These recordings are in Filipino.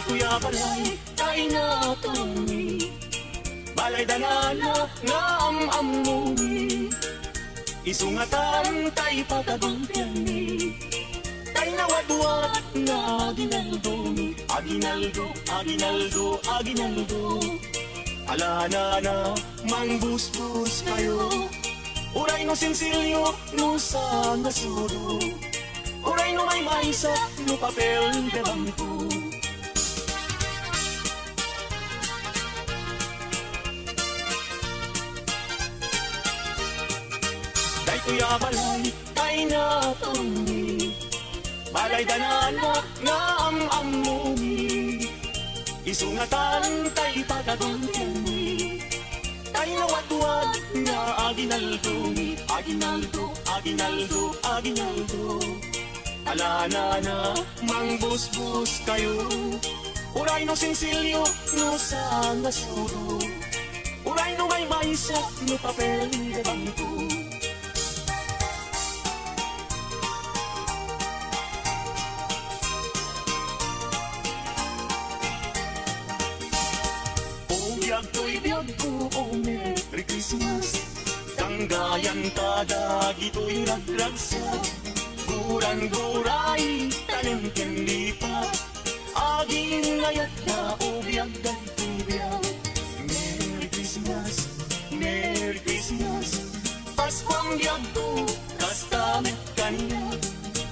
kuya balay kay natumi, balay danana nga amamumi, isungatan tay pagkagumpiani, tay nawadwad na aginaldo, aginaldo, aginaldo, aginaldo. Alana na mangbusbus kayo, uray no sinsilyo no sa nasuro, uray no may maisa no papel de bangko. Day kuya balay kay natumi, balay danana nga amamumi, isungatan tay pagkagumpiani, tay nawatwad nga aginaldo, aginaldo, aginaldo, aginaldo. Alana na mangbusbus kayo, uray no sinsilyo no sa nasuro, uray no may maisa no papel de bangko. Biyag ko'y biyag ko, oh Merry Christmas. Tanggayan tada, gito'y ragragsa, guran-guray, tanim kendipa, aging ngayat na, oh biyag ganito biyag. Merry Christmas, Merry Christmas. Paskwang biyag ko, kastamit kanya,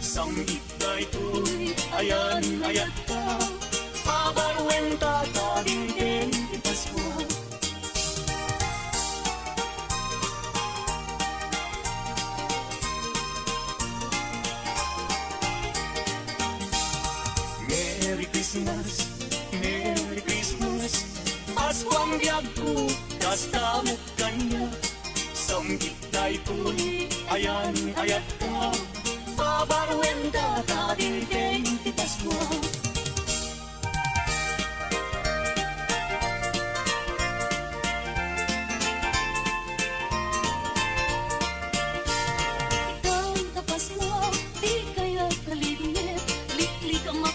sanggit na ito'y ayan ayat ka, pabarwen tataging kenti Pasko. Merry Christmas, Merry Christmas. Paskwang biyag ko, kastamit kanya, sanggit na ito'y ayan ayat ka, pabarwen tataging kenti Pasko.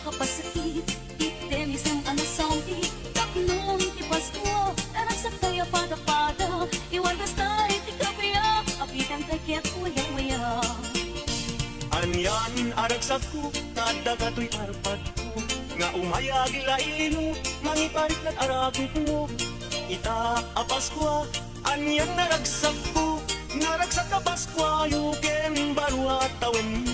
Kapasakit, itenis ang anasanti, taknong ti Pasko, erang sa kaya pada-pada, iwan basta iti kapiya, apitan kakyat waya-waya. Anyan aragsak ko, kada kato'y arpat ko, nga umayag ilaino, mangiparit na't aragin mo. Ita a Paskwa, anyan naragsak ko, naragsak ka Paskwa, yuken baru at tawen mo.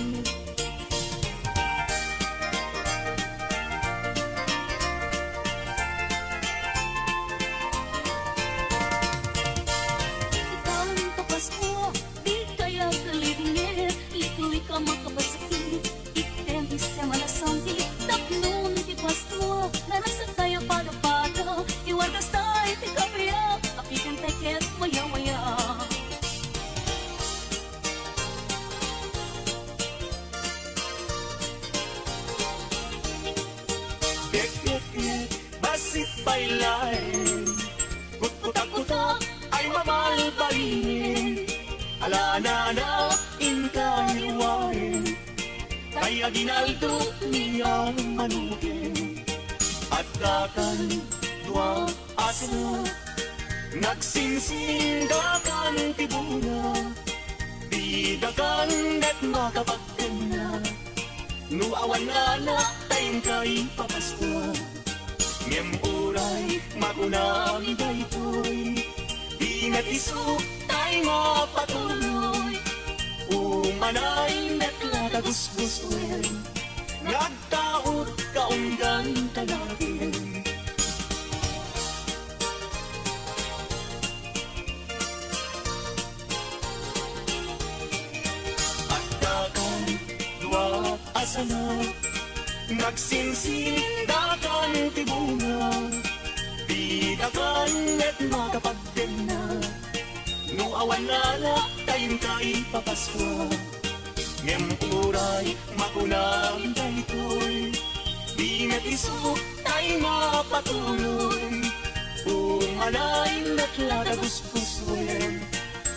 Makapasakit, itenis ang malasanti, taknong ti Pasko, narasa tayo pada-pada, iwargas tayo ti kapiya, apikan tayo waya-waya. Dek-dek-dek, basit bailay, kutak-kutak ay mamalbalingin, alana na inkaniwain, kay aginaldo niyang manukin, at kakan dua asna, nagsinsindakan tibuna, bidakan at makapagkan na, nuawan na tayong kay papaskwa, ngem uray magunang daytoy, di nag-iso tay mapatuloy, umanay netla kagusgustuin, nagtaot kaunggan talagin. At dakan dua asana, nagsinsindakan tibuna, bidakan at makapagden na, nuawan na tayong kay papaskwa, ngem uray makunang daytoy, di nag-iso tay mapatuloy, umanay natla kagusgustuin,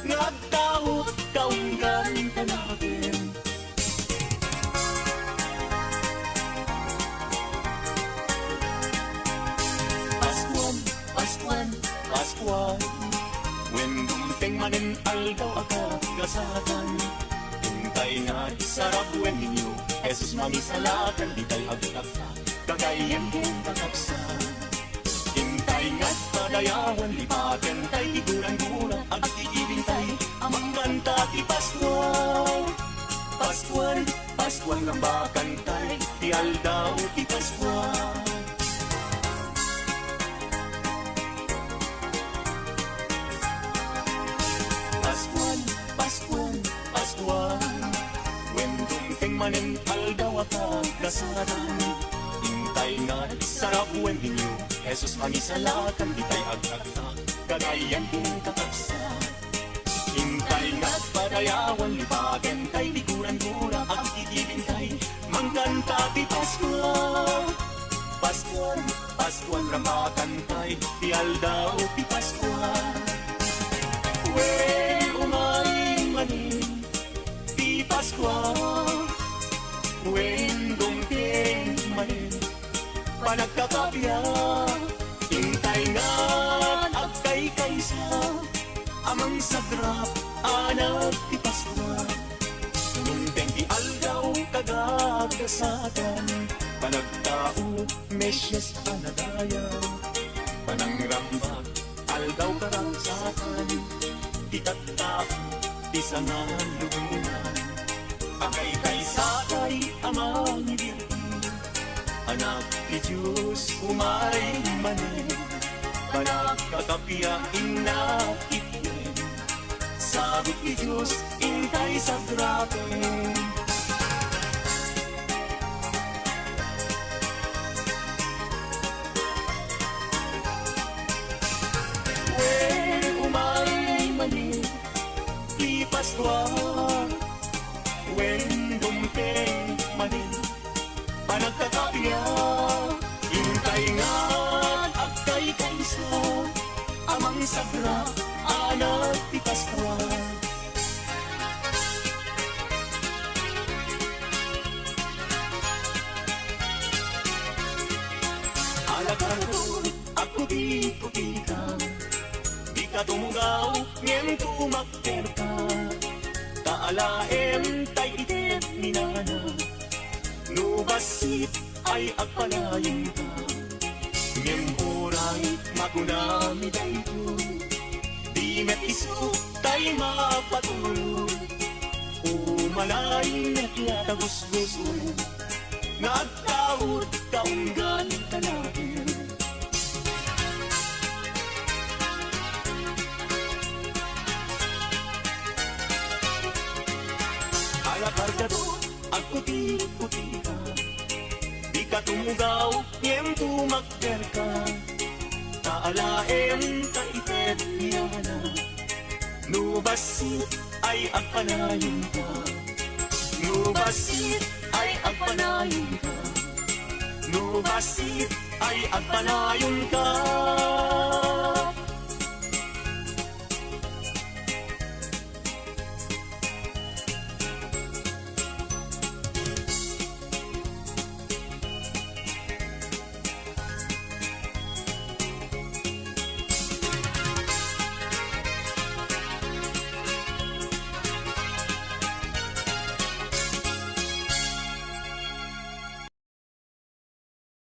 nagtaot kaunggan tanagin. agdasatan. Hintay nga isarabuen ninyo, Jesus mangisalakan, di tayo agdaksa, kagayan kong kakaksa. Hintay nga't padayawan, lipagan tay, tiguran-guran, at iibing tay, mangkanta ti Pascual. Pascual, Pascual ng bakantay, ti aldaw ti Pascual. Pascual, Pascual, Pascual, when dumteng manen aldaw at agdasaran. Hintay nga sarapuen ninyo, Jesus mangisalakan, di tay agdakta, kagayan kong kakaksa. Hintay nga't padayawan, lipagan tay, tiguran-gura, at titibing tay, mangkanta ti Pascual. Pascual, Pascual, rambakan tay, ti aldaw ti Pascual. When umaring manin, ti Pascual, when dumteng manin, panagkakapya, hintay nga't agkay kaysa, amang sagrap, anak ti Pascual. Dumteng ti aldaw kagagdasatan, panagtao, Mesyas anagayaw, panangrambag, aldaw karangsakan, di tattao, di sangan lubunan, akay kaysakay amang ibirti, anak ni Diyos umay manin, panagkakapya inakitnin, sagot ni Diyos intay sa grabe. When umay manin, di Pascual, when dumteng manin, panagkakapya, hintay nga't agkay kaysa, amang sagra, anak ti Pascual. Alagaro, ako di puti ka, di ka tumugaw, ngem tumakter ka, taalaem tay itet minana, nubasit ay agpalayin ka, ngem oray magunami dayto, di met isu tay mapatuloy, umalain at yatagusgusun, nagtawid kaunggan tanahin. Alakargado, ako di puti ka, di ka tumugaw, ngem tumakder ka, taalaem kaitet niyana, nubasit ay agpanayin ka, nubasit ay agpanayin ka, nubasit ay agpanayin ka.